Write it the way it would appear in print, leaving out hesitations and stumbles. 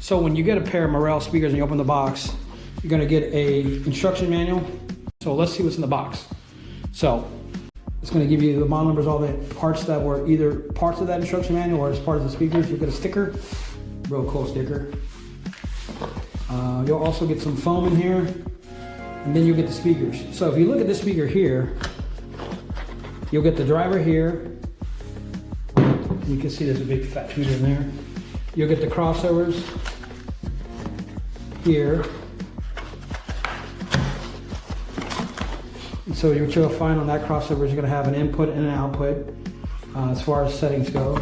So when you get a pair of Morrells speakers and you open the box, you're gonna get a instruction manual. So let's see what's in the box. So it's gonna give you the model numbers, all the parts that were either parts of that instruction manual or as part of the speakers. You'll get a sticker, real cool sticker. You'll also get some foam in here, and then you'll get the speakers. So if you look at this speaker here, you'll get the driver here. You can see there's a big fat tweeter in there. You'll get the crossovers here. And so what you'll find on that crossover is you're going to have an input and an output as far as settings go.